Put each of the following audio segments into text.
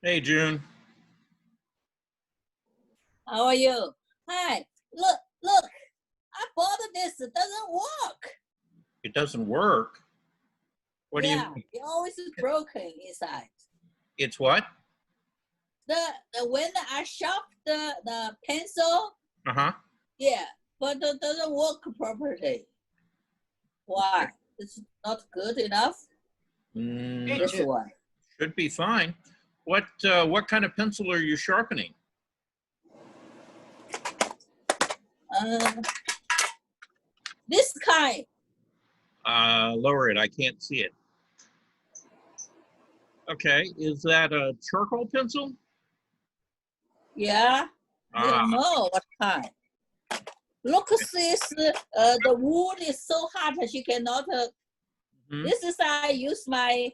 Hey, June. How are you? Hi, look, I bought this, it doesn't work. It doesn't work. What do you Yeah, mean? it always is broken inside. It's what? The when I sharp the pencil, Uh-huh. yeah, but it doesn't work properly. Why? It's not good enough. Mm, This no, one. should be fine. What kind of pencil are you sharpening? Uh, this kind. Lower it. I can't see it. Okay. Is that a charcoal pencil? Yeah, I Ah, don't know what kind. Look, sis, the wood is so hot that she cannot. mm-hmm. This is I use my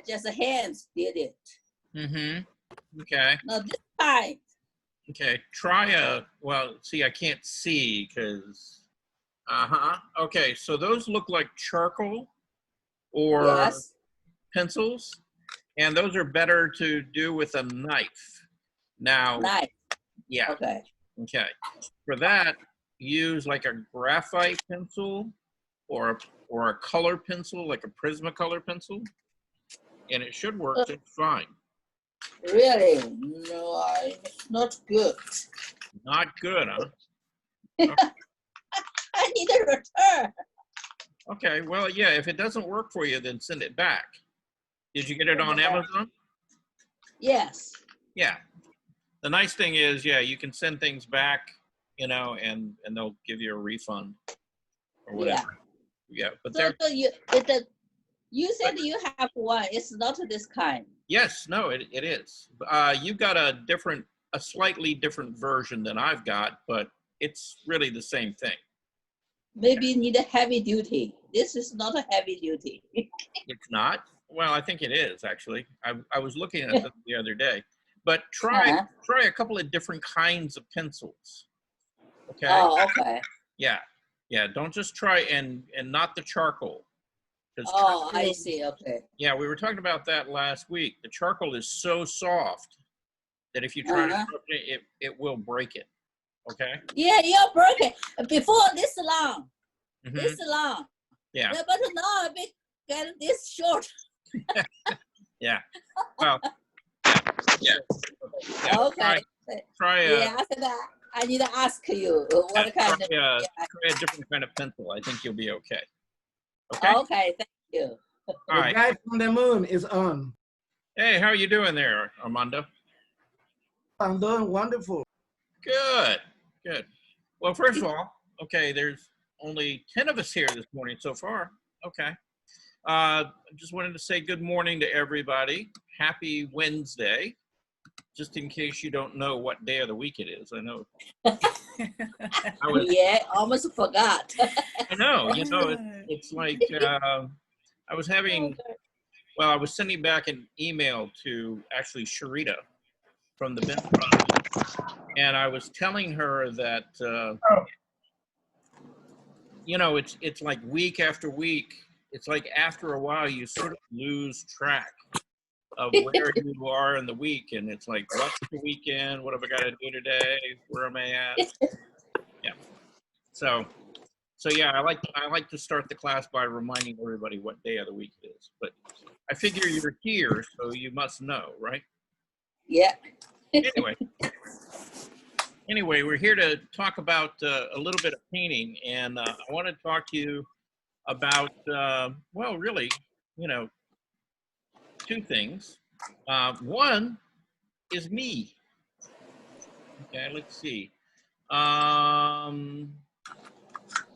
just hands did it. Mm-hmm. Okay. Now this time, Okay. Well, see, I can't see because, uh-huh. Okay. So those look like charcoal or yes, pencils, and those are better to do with a knife. Now, nice. yeah. Okay. Okay. For that, use like a graphite pencil or a color pencil, like a Prismacolor pencil, and it should work just fine. Really? No, it's not good. Not good, huh? I need a return. Okay. Well, yeah. If it doesn't work for you, then send it back. Did you get it on Amazon? Yes. Yeah. The nice thing is, yeah, you can send things back, and they'll give you a refund or whatever. Yeah. But So you said you have one. It's not this kind. yes, no, it is. You've got a slightly different version than I've got, but it's really the same thing. Maybe you need a heavy duty. This is not a heavy duty. It's not? Well, I think it is actually. I was looking at this the other day. But try a couple of different kinds of pencils. Okay? Oh, okay. Yeah. Yeah, don't just try and not the charcoal. Oh, I see. Okay. Yeah, we were talking about that last week. The charcoal is so soft that if you try to sharpen it will break it. Okay? Yeah, you're broken. Before this long. Mhm. This long. Yeah. But now it get this short. Yeah. Well, yeah. Okay. Try Yeah, after that, I need to ask you what kind of. try a different kind of pencil. I think you'll be okay. Okay. Okay, thank you. All The right. guy from the moon is on. Hey, how are you doing there, Armando? I'm doing wonderful. Good. Good. Well, first of all, okay, there's only 10 of us here this morning so far. Okay. I just wanted to say good morning to everybody. Happy Wednesday. Just in case you don't know what day of the week it is. I know. Yeah, almost forgot. I know. It's like I was sending back an email to actually Sharita from the Bench Project, and I was telling her that it's like week after week. It's like after a while you sort of lose track of where you are in the week, and it's like, what's the weekend? What have I got to do today? Where am I at? Yeah. So yeah, I like to start the class by reminding everybody what day of the week it is. But I figure you're here, so you must know, right? Yeah. Anyway, we're here to talk about a little bit of painting, and I want to talk to you about really, two things. One is me. Okay, let's see.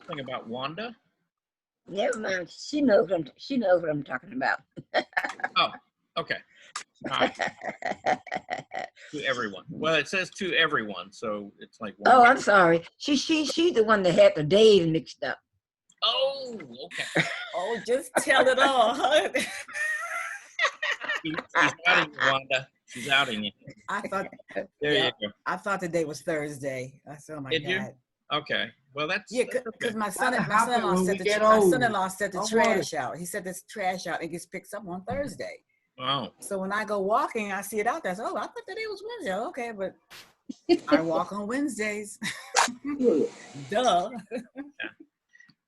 Thing about Wanda. Never mind. She knows what I'm talking about. Oh, okay. All right. To everyone. Well, it says to everyone, so it's like. Oh, I'm sorry. She's the one that had the days mixed up. Oh, okay. Oh, just tell it all. Huh? She's outing you, Wanda. She's outing you. I thought. There you go. I thought today was Thursday. I said, "Oh my Did God." you? Okay. Well, that's because my son-in-law happen when set we get my old? son-in-law set the Don't trash out. He set this trash out and it gets picked up on Thursday. Wow. So when I go walking, I see it out there. So, oh, I thought today was Wednesday. Okay, but I walk on Wednesdays. Duh.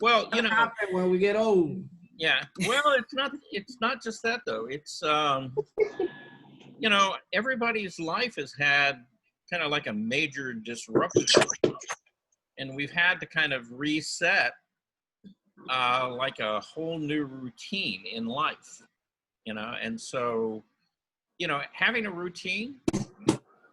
Well, you What know, happens when we get old? yeah. Well, it's not just that though. It's you know, everybody's life has had kind of like a major disruption, and we've had to kind of reset like a whole new routine in life, you know. And so, you know, having a routine,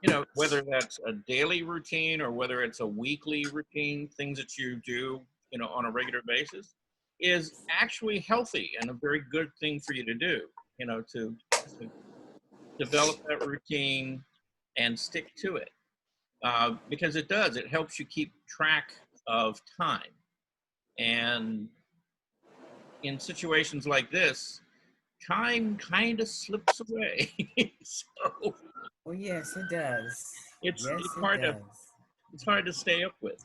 you know, whether that's a daily routine or whether it's a weekly routine, things that you do, you know, on a regular basis, is actually healthy and a very good thing for you to do, you know, to develop that routine and stick to it. Because it helps you keep track of time. And in situations like this, time kind of slips away. So Well, yes, it does. it's Yes, it's it hard to does. it's hard to stay up with.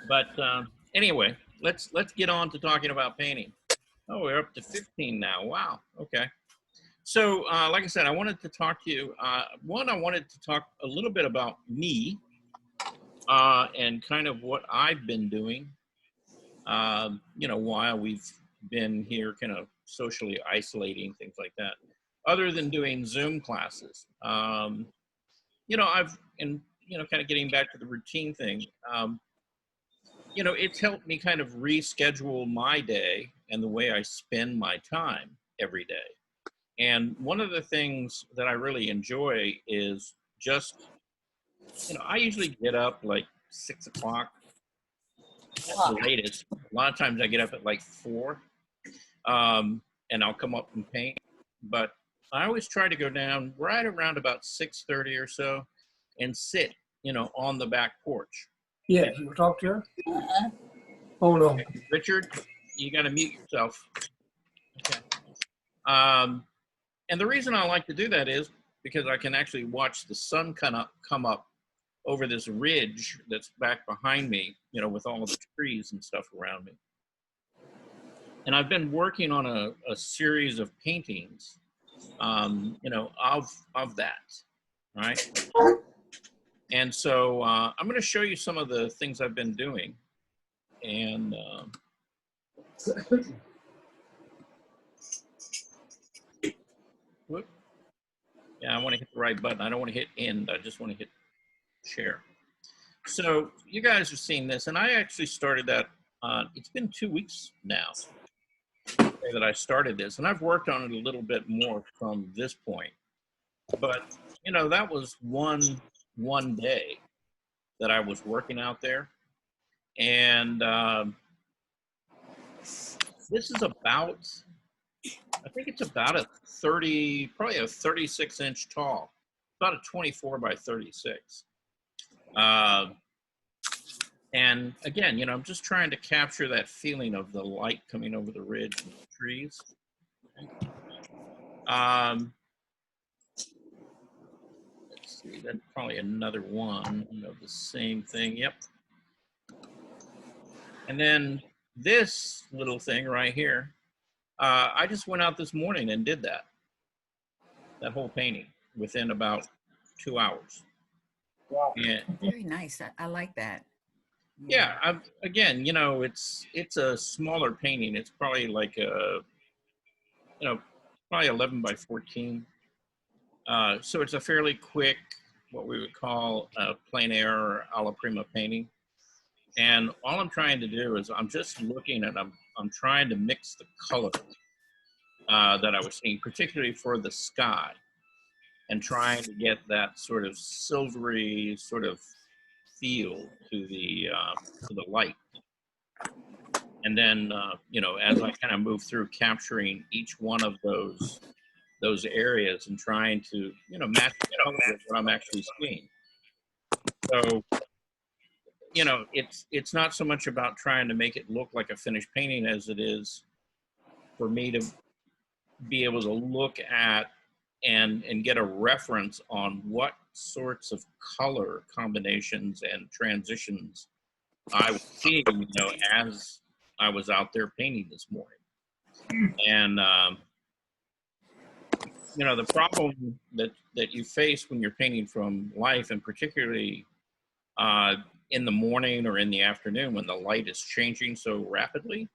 But anyway, let's get on to talking about painting. Oh, we're up to 15 now. Wow. Okay. So, like I said, I wanted to talk to you. One, I wanted to talk a little bit about me and kind of what I've been doing. You know, while we've been here, kind of socially isolating, things like that. Other than doing Zoom classes, you know, you know, kind of getting back to the routine thing. You know, it's helped me kind of reschedule my day and the way I spend my time every day. And one of the things that I really enjoy is just, you know, I usually get up like 6 o'clock at the Wow. latest. A lot of times I get up at like 4, and I'll come up and paint. But I always try to go down right around about 6:30 or so and sit, you know, on the back porch. Yeah, you talk to her? Uh-huh. Hold on. Richard, you got to mute yourself. Okay. And the reason I like to do that is because I can actually watch the sun come up over this ridge that's back behind me, you know, with all the trees and stuff around me. And I've been working on a series of paintings, you know, of that, right? And so I'm going to show you some of the things I've been doing. And whoop. Yeah, I want to hit the right button. I don't want to hit end. I just want to hit share. So you guys are seeing this, and I actually started that. It's been 2 weeks now that I started this, and I've worked on it a little bit more from this point. But you know, that was one day that I was working out there, and this is about, I think it's about a 30, probably a 36-inch tall, about a 24 by 36. And again, you know, I'm just trying to capture that feeling of the light coming over the ridge and the trees. Let's see, that's probably another one of the same thing. Yep. And then this little thing right here, I just went out this morning and did that whole painting within about 2 hours. Wow. And Very nice. I like that. yeah, again, you know, it's a smaller painting. It's probably like a, you know, probably 11 by 14. So it's a fairly quick, what we would call a plein air or alla prima painting. And all I'm trying to do is I'm just looking at, I'm trying to mix the color that I was seeing, particularly for the sky, and trying to get that sort of silvery sort of feel to the light. And then, you know, as I kind of move through capturing each one of those areas and trying to, you know, match the color with what I'm actually seeing. So, you know, it's not so much about trying to make it look like a finished painting as it is for me to be able to look at and get a reference on what sorts of color combinations and transitions I was seeing, you know, as I was out there painting this morning. And you know, the problem that you face when you're painting from life, and particularly in the morning or in the afternoon when the light is changing so rapidly,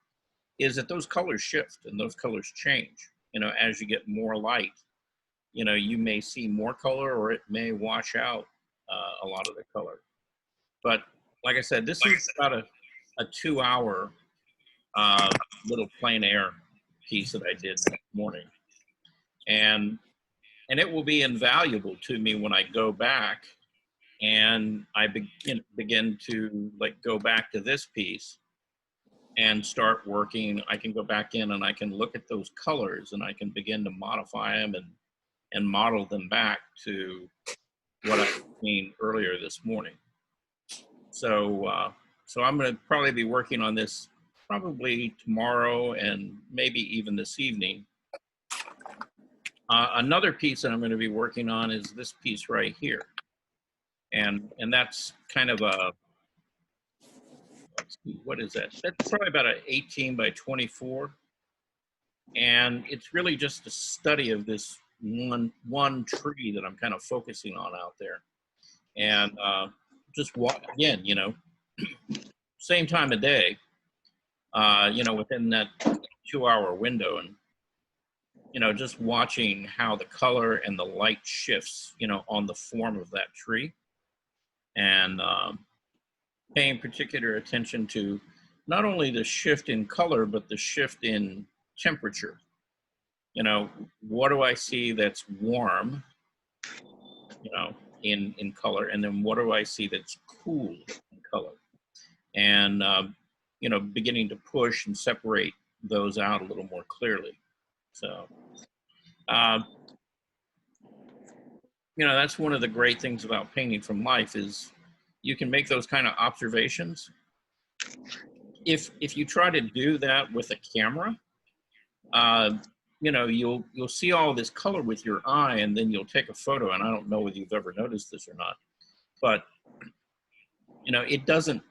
is that those colors shift and those colors change. You know, as you get more light, you know, you may see more color or it may wash out a lot of the color. But like I said, this is about a 2-hour little plein air piece that I did this morning. And it will be invaluable to me when I go back and I begin to like go back to this piece and start working. I can go back in and I can look at those colors and I can begin to modify them and model them back to what I've seen earlier this morning. So, so I'm going to probably be working on this probably tomorrow and maybe even this evening. Another piece that I'm going to be working on is this piece right here. And that's kind of a, let's see, what is that? That's probably about an 18 by 24. And it's really just a study of this one tree that I'm kind of focusing on out there. And just walk, again, you know, same time of day, you know, within that 2-hour window, and, you know, just watching how the color and the light shifts, you know, on the form of that tree, and paying particular attention to not only the shift in color, but the shift in temperature. You know, what do I see that's warm, you know, in color, and then what do I see that's cool in color? And, you know, beginning to push and separate those out a little more clearly. So, you know, that's one of the great things about painting from life is you can make those kind of observations. If you try to do that with a camera, you know, you'll see all this color with your eye, and then you'll take a photo, and I don't know whether you've ever noticed this or not, but, you know, it doesn't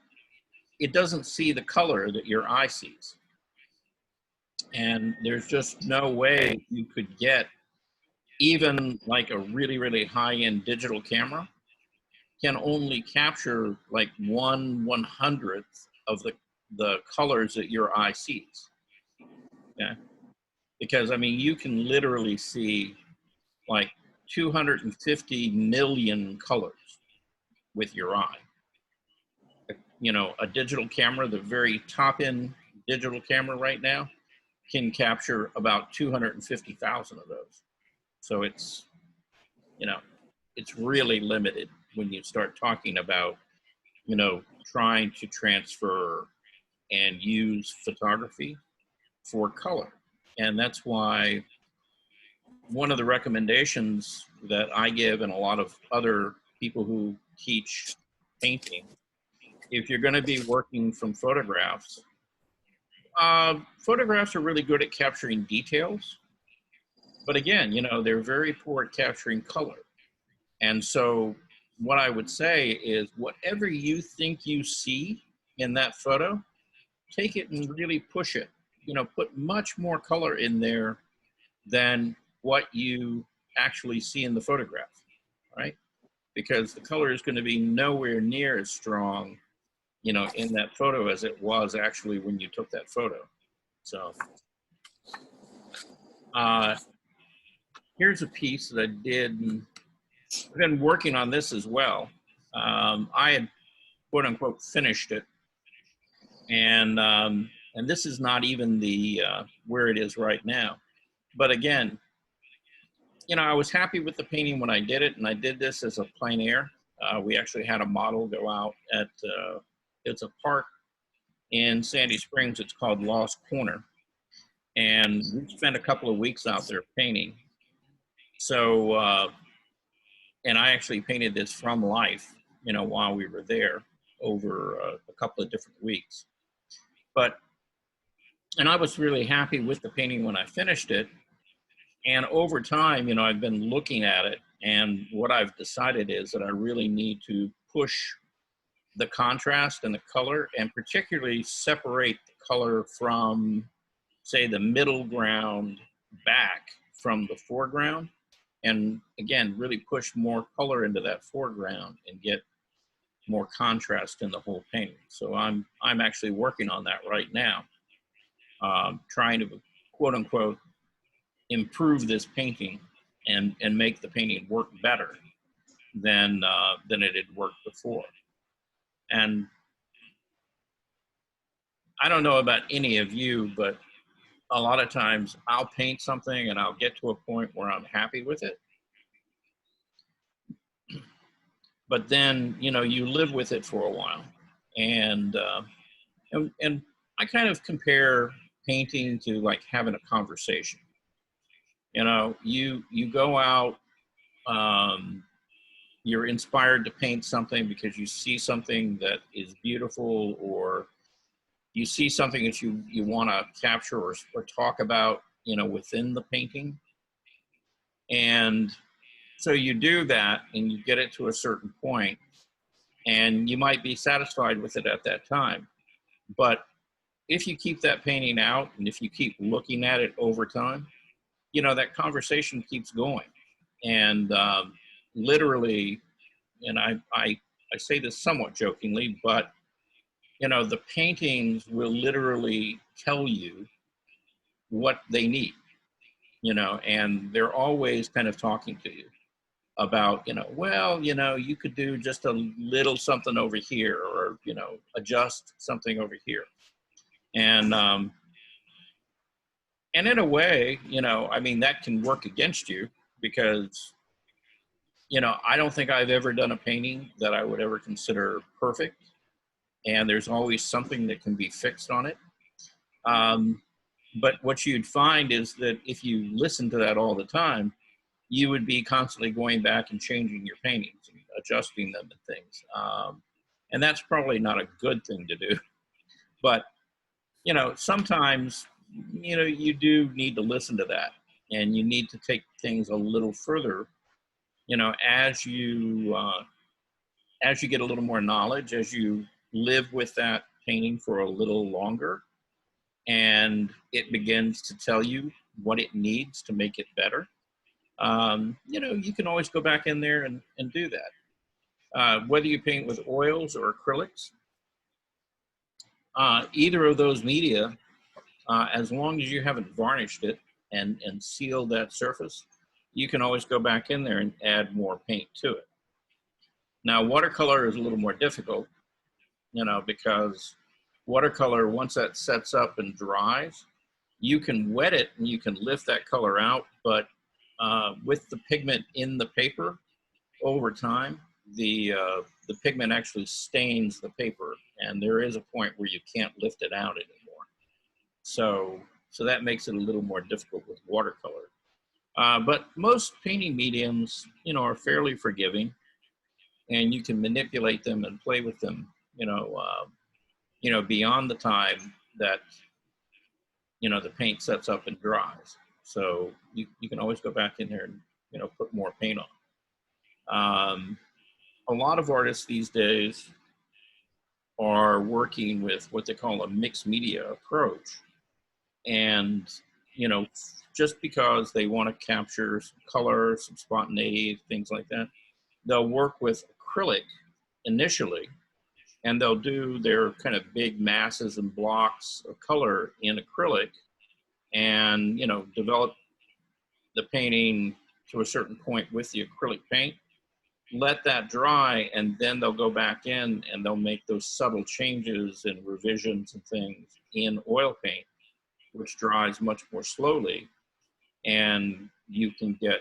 see the color that your eye sees. And there's just no way you could get even like a really, really high-end digital camera can only capture like 1/100th of the colors that your eye sees. Yeah. Because I mean, you can literally see like 250 million colors with your eye. You know, a digital camera, the very top end digital camera right now, can capture about 250,000 of those. So it's, you know, it's really limited when you start talking about, you know, trying to transfer and use photography for color. And that's why one of the recommendations that I give, and a lot of other people who teach painting, if you're going to be working from photographs, photographs are really good at capturing details. But again, you know, they're very poor at capturing color. And so what I would say is whatever you think you see in that photo, take it and really push it. You know, put much more color in there than what you actually see in the photograph, right? Because the color is going to be nowhere near as strong, you know, in that photo as it was actually when you took that photo. So here's a piece that I did. I've been working on this as well. I had quote unquote finished it, and this is not even the where it is right now. But again, you know, I was happy with the painting when I did it, and I did this as a plein air. We actually had a model go out at it's a park in Sandy Springs. It's called Lost Corner, and we spent a couple of weeks out there painting. So, and I actually painted this from life, you know, while we were there over a couple of different weeks. But, and I was really happy with the painting when I finished it. And over time, you know, I've been looking at it, and what I've decided is that I really need to push the contrast and the color, and particularly separate the color from, say, the middle ground back from the foreground, and again, really push more color into that foreground and get more contrast in the whole painting. So I'm actually working on that right now, trying to quote unquote improve this painting and make the painting work better than it had worked before. And I don't know about any of you, but a lot of times I'll paint something and I'll get to a point where I'm happy with it. But then, you know, you live with it for a while. And I kind of compare painting to like having a conversation. You know, you go out, you're inspired to paint something because you see something that is beautiful, or you see something that you want to capture or talk about, you know, within the painting. And so you do that and you get it to a certain point, and you might be satisfied with it at that time. But if you keep that painting out and if you keep looking at it over time, you know, that conversation keeps going. And literally, and I say this somewhat jokingly, but, you know, the paintings will literally tell you what they need, you know, and they're always kind of talking to you about, you know, well, you know, you could do just a little something over here, or, you know, adjust something over here. And in a way, you know, I mean, that can work against you because, you know, I don't think I've ever done a painting that I would ever consider perfect. And there's always something that can be fixed on it. But what you'd find is that if you listen to that all the time, you would be constantly going back and changing your paintings and adjusting them and things. And that's probably not a good thing to do. But, you know, sometimes, you know, you do need to listen to that, and you need to take things a little further, you know, as you get a little more knowledge, as you live with that painting for a little longer, and it begins to tell you what it needs to make it better. You know, you can always go back in there and do that. Whether you paint with oils or acrylics, either of those media, as long as you haven't varnished it and sealed that surface, you can always go back in there and add more paint to it. Now, watercolor is a little more difficult, you know, because watercolor, once that sets up and dries, you can wet it and you can lift that color out, but with the pigment in the paper, over time, the pigment actually stains the paper, and there is a point where you can't lift it out anymore. So that makes it a little more difficult with watercolor. But most painting mediums, you know, are fairly forgiving, and you can manipulate them and play with them, you know, beyond the time that, you know, the paint sets up and dries. So you can always go back in there and, you know, put more paint on. A lot of artists these days are working with what they call a mixed media approach. And, you know, just because they want to capture some color, some spontaneity, things like that, they'll work with acrylic initially, and they'll do their kind of big masses and blocks of color in acrylic, and, you know, develop the painting to a certain point with the acrylic paint, let that dry, and then they'll go back in and they'll make those subtle changes and revisions and things in oil paint, which dries much more slowly, and you can get,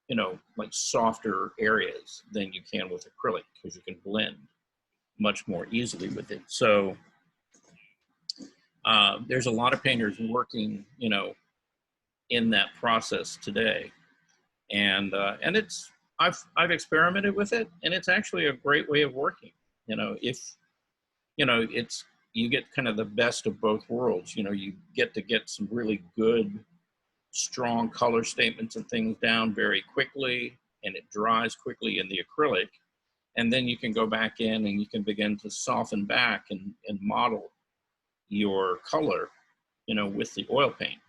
you know, like softer areas than you can with acrylic, because you can blend much more easily with it. So there's a lot of painters working, you know, in that process today, and it's I've experimented with it, and it's actually a great way of working. You know, if, you know, it's, you get kind of the best of both worlds. You know, you get to get some really good, strong color statements and things down very quickly, and it dries quickly in the acrylic. And then you can go back in and you can begin to soften back and model your color, you know, with the oil paint.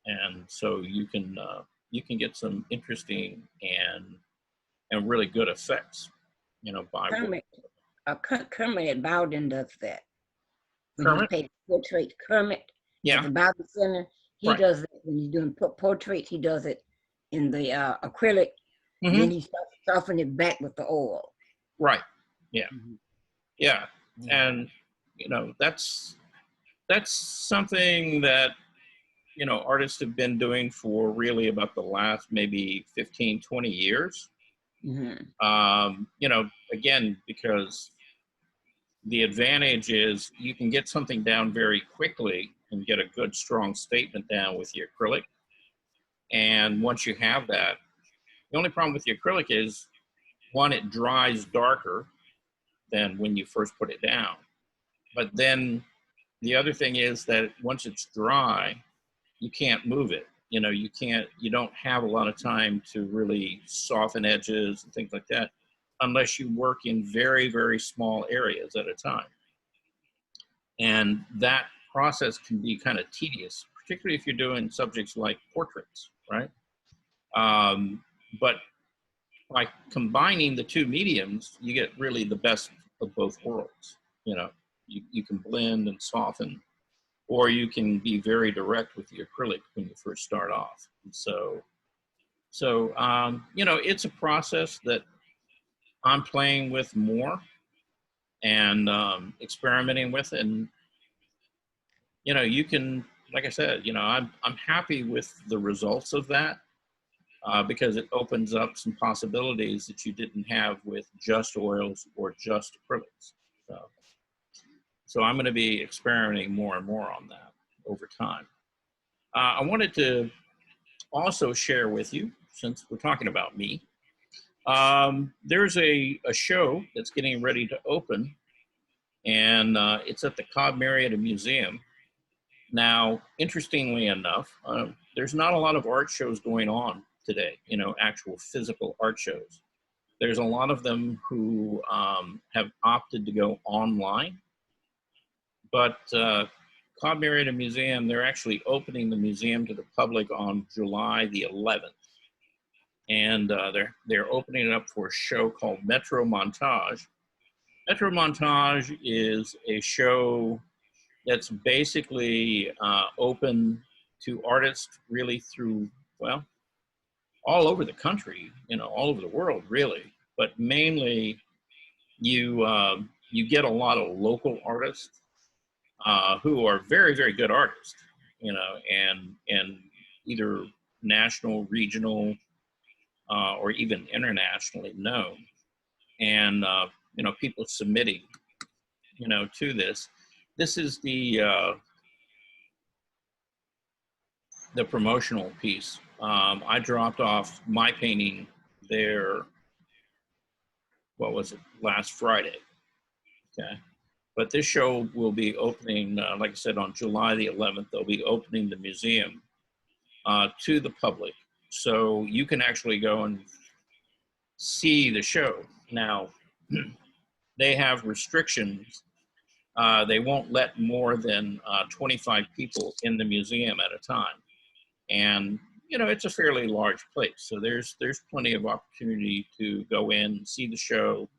And so you can you can get some interesting and really good effects, you know, by Kermit Bowden does that. When Kermit? he paints portrait, Kermit at Yeah, the Bowden Center, he Right. does it when he's doing portraits. He does it in the acrylic, and Mhm. then he soften it back with the oil. right. Yeah, Mhm. yeah. Mhm. And, you know, that's something that, you know, artists have been doing for really about the last maybe 15, 20 years. Mhm. You know, again, because the advantage is you can get something down very quickly and get a good, strong statement down with the acrylic. And once you have that, the only problem with the acrylic is, one, it dries darker than when you first put it down. But then the other thing is that once it's dry, you can't move it. You know, you don't have a lot of time to really soften edges and things like that unless you work in very, very small areas at a time. And that process can be kind of tedious, particularly if you're doing subjects like portraits, right? But by combining the two mediums, you get really the best of both worlds. You know, you can blend and soften, or you can be very direct with the acrylic when you first start off. And so you know, it's a process that I'm playing with more and experimenting with, and you know, you can, like I said, you know, I'm happy with the results of that. Because it opens up some possibilities that you didn't have with just oils or just acrylics. So I'm going to be experimenting more and more on that over time. I wanted to also share with you, since we're talking about me, there's a show that's getting ready to open, and it's at the Cobb Marietta Museum. Now, interestingly enough, there's not a lot of art shows going on today, you know, actual physical art shows. There's a lot of them who have opted to go online, but Cobb Marietta Museum, they're actually opening the museum to the public on July the 11th. And they're opening it up for a show called Metro Montage. Metro Montage is a show that's basically open to artists really through, well, all over the country, you know, all over the world, really. But mainly, you get a lot of local artists who are very, very good artists, you know, and either national, regional, or even internationally known. And you know, people submitting, you know, to this. This is the promotional piece. I dropped off my painting there, what was it, last Friday, okay? But this show will be opening, like I said, on July the 11th. They'll be opening the museum to the public. So you can actually go and see the show. Now, they have restrictions. They won't let more than 25 people in the museum at a time. And you know, it's a fairly large place, so there's plenty of opportunity to go in, see the show,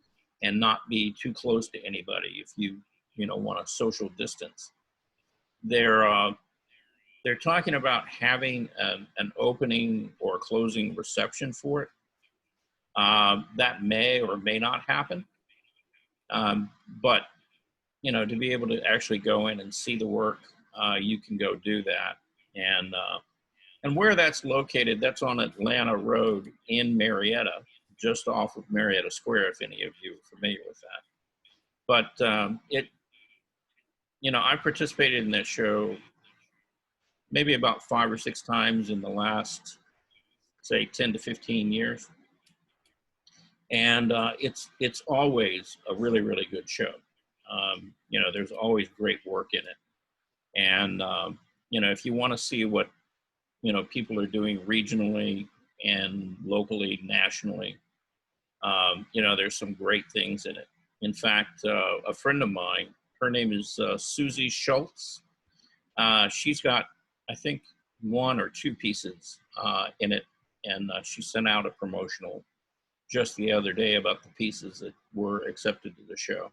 and not be too close to anybody if you know, want a social distance. They're talking about having an opening or closing reception for it. That may or may not happen, but you know, to be able to actually go in and see the work, you can go do that. And where that's located, that's on Atlanta Road in Marietta, just off of Marietta Square, if any of you are familiar with that. But you know, I participated in that show maybe about 5 or 6 times in the last, say, 10 to 15 years. And it's always a really, really good show. You know, there's always great work in it. And, you know, if you want to see what, you know, people are doing regionally and locally, nationally, you know, there's some great things in it. In fact, a friend of mine, her name is Susie Schultz. She's got, I think, 1 or 2 pieces in it And she sent out a promotional just the other day about the pieces that were accepted to the show.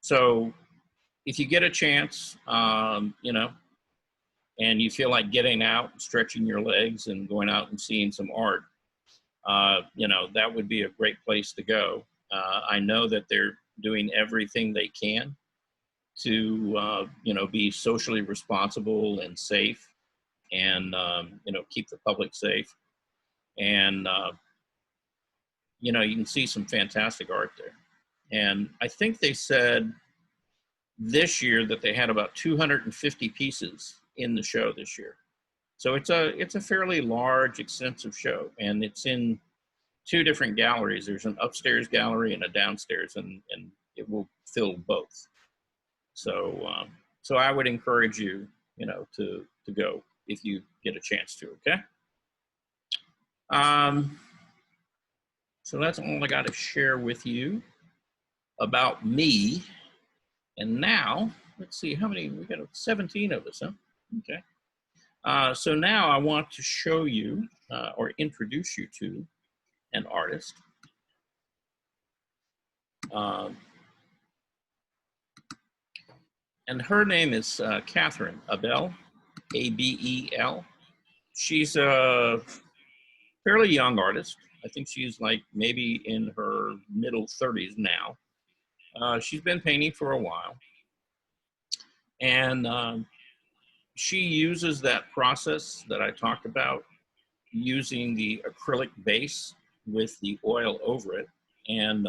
So if you get a chance, you know, and you feel like getting out, stretching your legs and going out and seeing some art, you know, that would be a great place to go. I know that they're doing everything they can to, you know, be socially responsible and safe and, you know, keep the public safe. And, you know, you can see some fantastic art there. And I think they said this year that they had about 250 pieces in the show this year. So it's a fairly large, extensive show, and it's in 2 different galleries. There's an upstairs gallery and a downstairs, and it will fill both. So so I would encourage you, you know, to go if you get a chance to. Okay. So that's all I got to share with you about me. And now, let's see, how many, we got 17 of us, huh? Okay. So now I want to show you or introduce you to an artist. And her name is Catherine Abel, A-B-E-L. She's a fairly young artist. I think she's like maybe in her middle 30s now. She's been painting for a while. And she uses that process that I talked about, using the acrylic base with the oil over it. And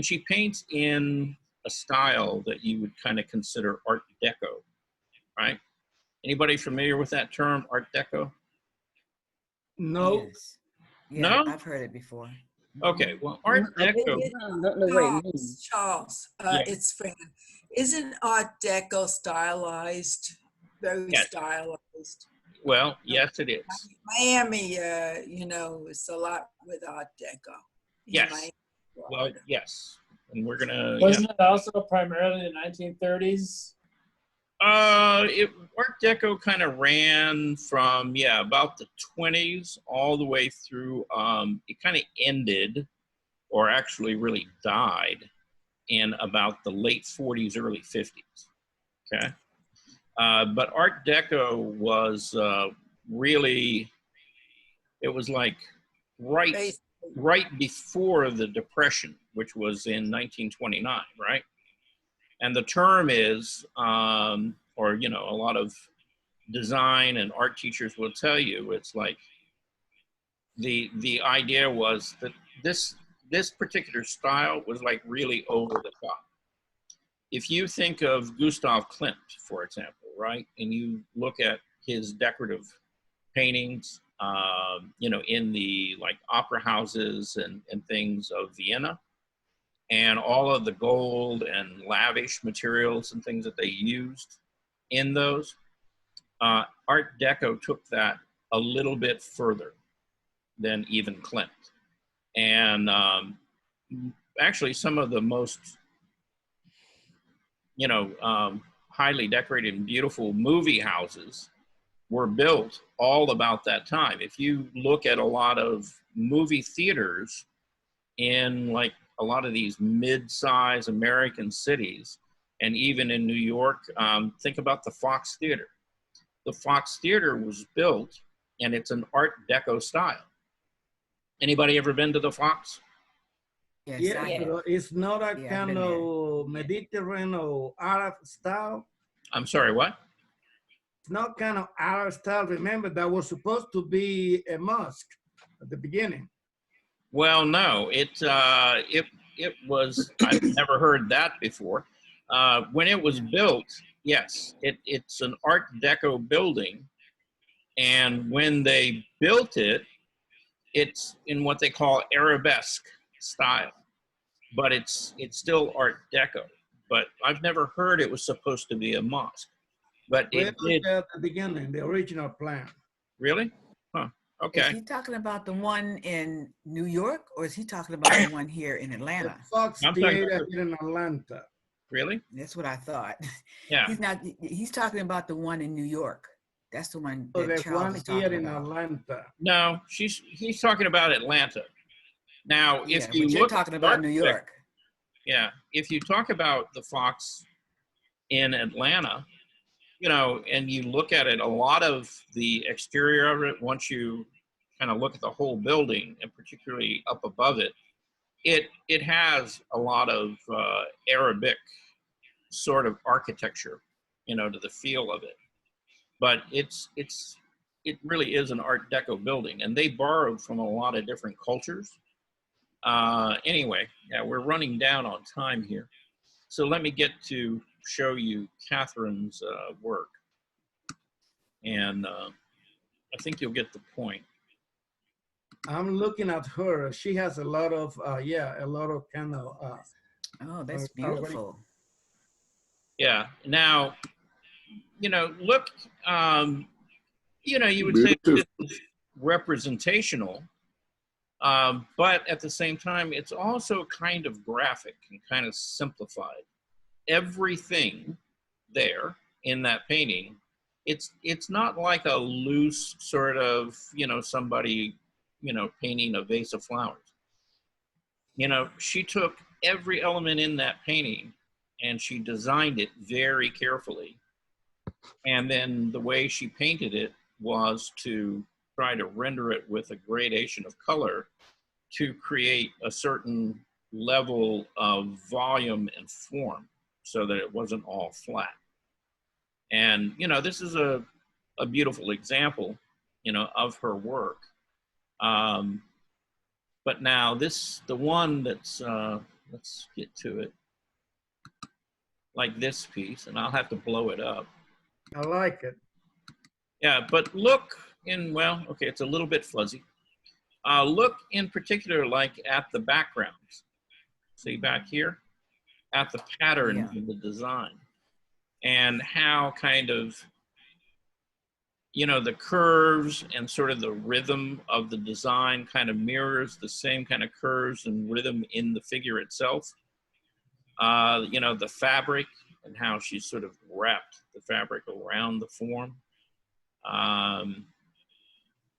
she paints in a style that you would kind of consider Art Deco, right? Anybody familiar with that term, Art Deco? No. Yes. Yeah, No? I've heard it before. Okay, well, Art I Deco, don't know what it means. Charles, Yeah. it's Fran. Isn't Art Deco stylized? Very Yes. stylized. well, yes, it is. Miami, you know, it's a lot with Art Deco. in Yes. Miami, Well, Florida. yes, and we're gonna, Wasn't it also primarily the 1930s? Art Deco kind of ran from, yeah, about the 20s all the way through, it kind of ended, or actually really died, in about the late 40s, early 50s, okay? But Art Deco was really, it was like right before the Depression, which was in 1929, right? And the term is, or, you know, a lot of design and art teachers will tell you, it's like the idea was that this particular style was like really over the top. If you think of Gustav Klimt, for example, right? And you look at his decorative paintings, you know, in the like opera houses and things of Vienna, and all of the gold and lavish materials and things that they used in those, Art Deco took that a little bit further than even Klimt. And actually some of the most, you know, highly decorated and beautiful movie houses were built all about that time. If you look at a lot of movie theaters in like a lot of these mid-size American cities, and even in New York, think about the Fox Theater. The Fox Theater was built, and it's an Art Deco style. Anybody ever been to the Fox? Yes, Yeah, I have. but it's not a Yeah, I've kind been there. of Mediterranean or Arab style. I'm sorry, what? It's not kind of Arab style. Remember, that was supposed to be a mosque at the beginning. Well, no, it was, I've never heard that before. When it was built, yes, it's an Art Deco building. And when they built it, it's in what they call arabesque style, but it's still Art Deco. But I've never heard it was supposed to be a mosque. But it Well, did. at the beginning, the original plan. Really? Huh. Is Okay. he talking about the one in New York, or is he talking about the one here in The Atlanta? Fox I'm talking Theater about- here in Atlanta. Really? That's what I thought. Yeah. He's talking about the one in New York. That's the one So that there's Charles one was here talking in about. Atlanta. No, he's talking about Atlanta. Now, Yeah, if you but you're look talking at about New architecture- York. Yeah, if you talk about the Fox in Atlanta, you know, and you look at it, a lot of the exterior of it, once you kind of look at the whole building, and particularly up above it, it has a lot of Arabic sort of architecture, you know, to the feel of it. But it really is an Art Deco building, and they borrowed from a lot of different cultures. Anyway, yeah, we're running down on time here. So let me get to show you Catherine's work. And I think you'll get the point. I'm looking at her. She has a lot of, yeah, a lot of kind of, Oh, that's already- beautiful. Yeah. Now, you know, look, you know, you would say this is representational, but at the same time, it's also kind of graphic and kind of simplified. Everything there in that painting, it's not like a loose sort of, you know, somebody, you know, painting a vase of flowers. You know, she took every element in that painting and she designed it very carefully. And then the way she painted it was to try to render it with a gradation of color to create a certain level of volume and form so that it wasn't all flat. And, you know, this is a beautiful example, you know, of her work. But now the one that's, let's get to it, like this piece, and I'll have to blow it up. I like it. Yeah, but look in, well, okay, it's a little bit fuzzy. Look in particular, like at the backgrounds. See back here? At the pattern Yeah. of the design. And how kind of, you know, the curves and sort of the rhythm of the design kind of mirrors the same kind of curves and rhythm in the figure itself. You know, the fabric and how she sort of wrapped the fabric around the form.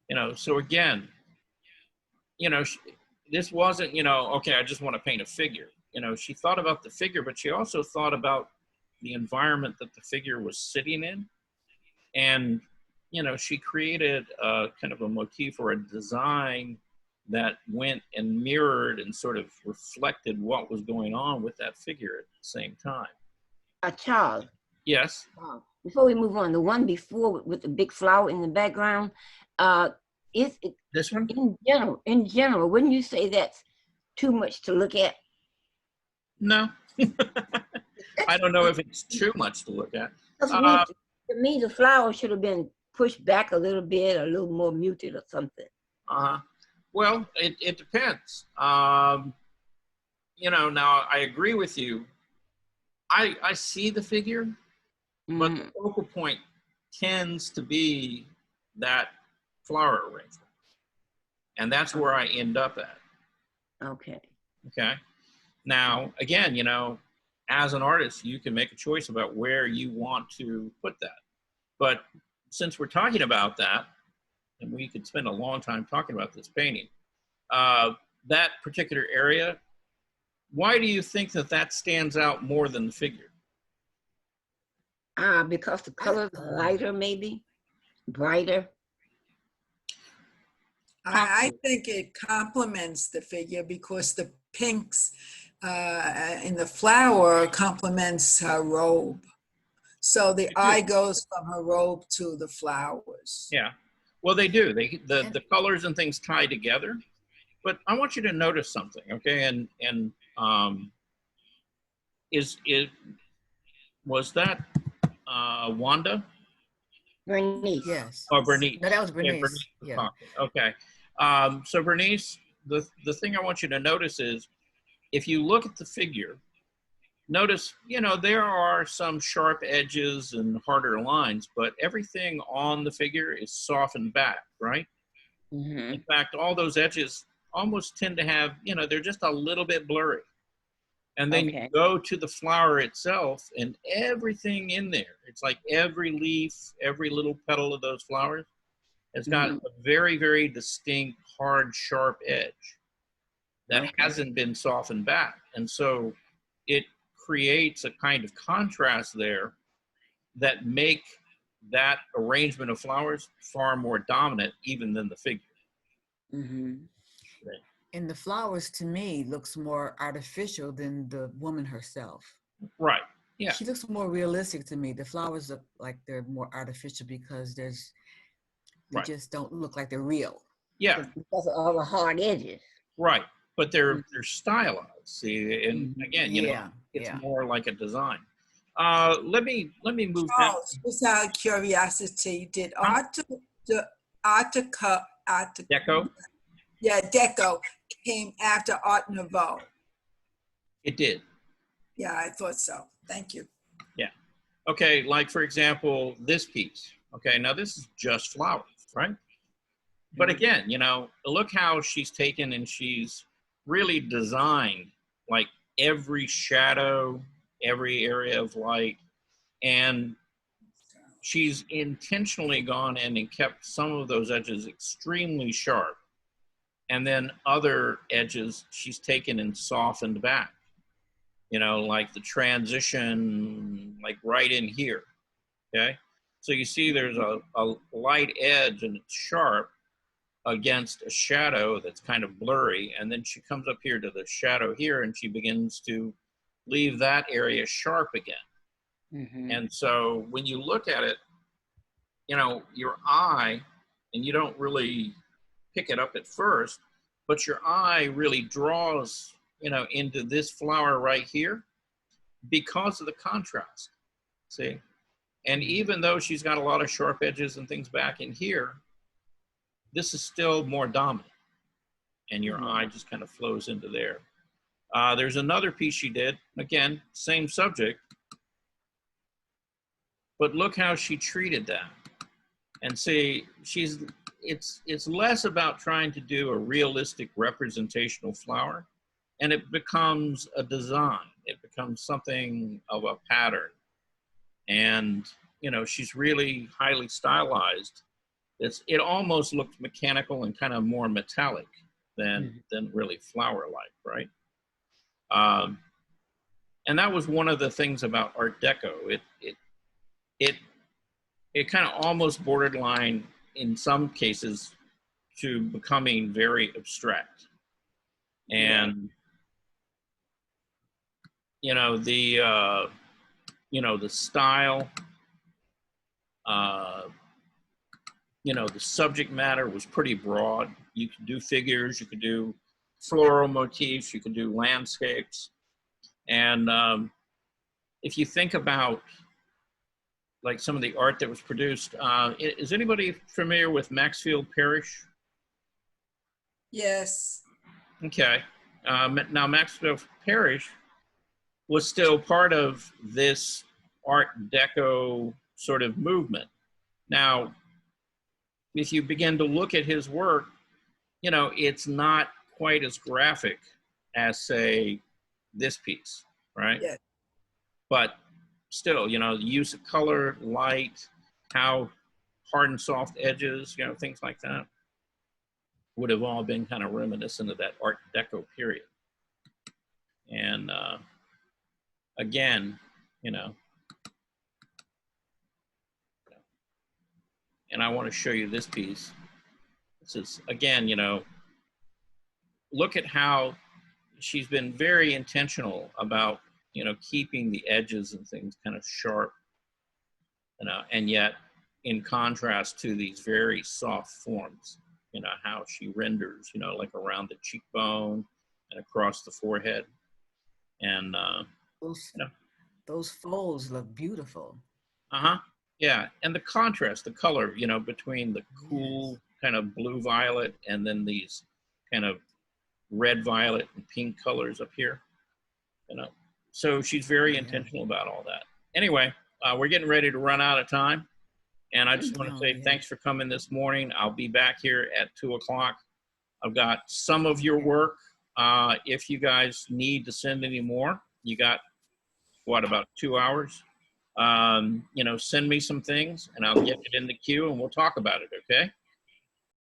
You know, so again, you know, this wasn't, you know, okay, I just want to paint a figure. You know, she thought about the figure, but she also thought about the environment that the figure was sitting in. And, you know, she created a kind of a motif or a design that went and mirrored and sort of reflected what was going on with that figure at the same time. Charles, Yes. before we move on, the one before with the big flower in the background, is it This one? in general, wouldn't you say that's too much to look at? No. I don't know if it's too much to look at. 'Cause to me, the flower should have been pushed back a little bit, a little more muted or something. Well, it depends. You know, now I agree with you. I see the figure, but the focal point tends to be that flower arrangement. And that's where I end up at. Okay. Okay. Now, again, you know, as an artist, you can make a choice about where you want to put that. But since we're talking about that, and we could spend a long time talking about this painting, that particular area, why do you think that that stands out more than the figure? Because the colors are lighter, maybe brighter. I think it complements the figure because the pinks in the flower complements her robe. So the eye goes from her robe to the flowers. Yeah, well, they do. The colors and things tie together. But I want you to notice something, okay? And was that Wanda? Bernice. Yes. Oh, Bernice. No, that was Yeah, Bernice. was Yeah. talking. Okay. So Bernice, the thing I want you to notice is, if you look at the figure, notice, you know, there are some sharp edges and harder lines, but everything on the figure is softened back, right? In fact, all those edges almost tend to have, you know, they're just a little bit blurry. And then Okay. you go to the flower itself and everything in there. It's like every leaf, every little petal of those flowers has got Mhm. a very, very distinct, hard, sharp edge that Okay. hasn't been softened back. And so it creates a kind of contrast there that make that arrangement of flowers far more dominant even than the figure. Mhm. And the flowers to me looks more artificial than the woman herself. Right. Yeah. She looks more realistic to me. The flowers look like they're more artificial because they Right. just don't look like they're real. Yeah. Because of all the hard edges. Right. But they're stylized. See, and again, you know, Yeah, it's yeah. more like a design. Let me move down. Charles, just out of curiosity, did Huh? Deco. Deco came after Art Nouveau? It did. Yeah, I thought so. Thank you. Okay, like for example, this piece. Okay, now this is just flowers, right? But again, you know, look how she's taken and she's really designed like every shadow, every area of light, and she's intentionally gone in and kept some of those edges extremely sharp. And then other edges she's taken and softened back. You know, like the transition, like right in here, okay? So you see there's a light edge and it's sharp against a shadow that's kind of blurry. And then she comes up here to the shadow here and she begins to leave that area sharp again. Mhm. And so when you look at it, you know, your eye, and you don't really pick it up at first, but your eye really draws, you know, into this flower right here because of the contrast, see? And even though she's got a lot of sharp edges and things back in here, this is still more dominant. And your eye just kind of flows into there. There's another piece she did, again, same subject, but look how she treated that. And see, it's less about trying to do a realistic representational flower, and it becomes a design. It becomes something of a pattern. And, you know, she's really highly stylized. It almost looks mechanical and kind of more metallic than really flower-like, right? And that was one of the things about Art Deco. It kind of almost borderline in some cases to becoming very abstract. And you know, the style, you know, the subject matter was pretty broad. You could do figures, you could do floral motifs, you could do landscapes. And if you think about like some of the art that was produced, is anybody familiar with Maxfield Parrish? Yes. Okay. Now Maxfield Parrish was still part of this Art Deco sort of movement. Now, if you begin to look at his work, you know, it's not quite as graphic as, say, this piece, right? Yes. But still, you know, the use of color, light, how hard and soft edges, you know, things like that would have all been kind of reminiscent of that Art Deco period. And again, you know, and I want to show you this piece. This is, again, you know, look at how she's been very intentional about, you know, keeping the edges and things kind of sharp, you know, and yet in contrast to these very soft forms, you know, how she renders, you know, like around the cheekbone and across the forehead. And, Those, you know, those folds look beautiful. yeah, and the contrast, the color, you know, between the cool kind of blue violet and then these kind of red violet and pink colors up here, you know. So she's very intentional about all that. Anyway, we're getting ready to run out of time, and I just want to say thanks for coming this morning. I'll be back here at 2 o'clock. I've got some of your work If you guys need to send any more, you got, what, about 2 hours? You know, send me some things and I'll get it in the queue and we'll talk about it, okay?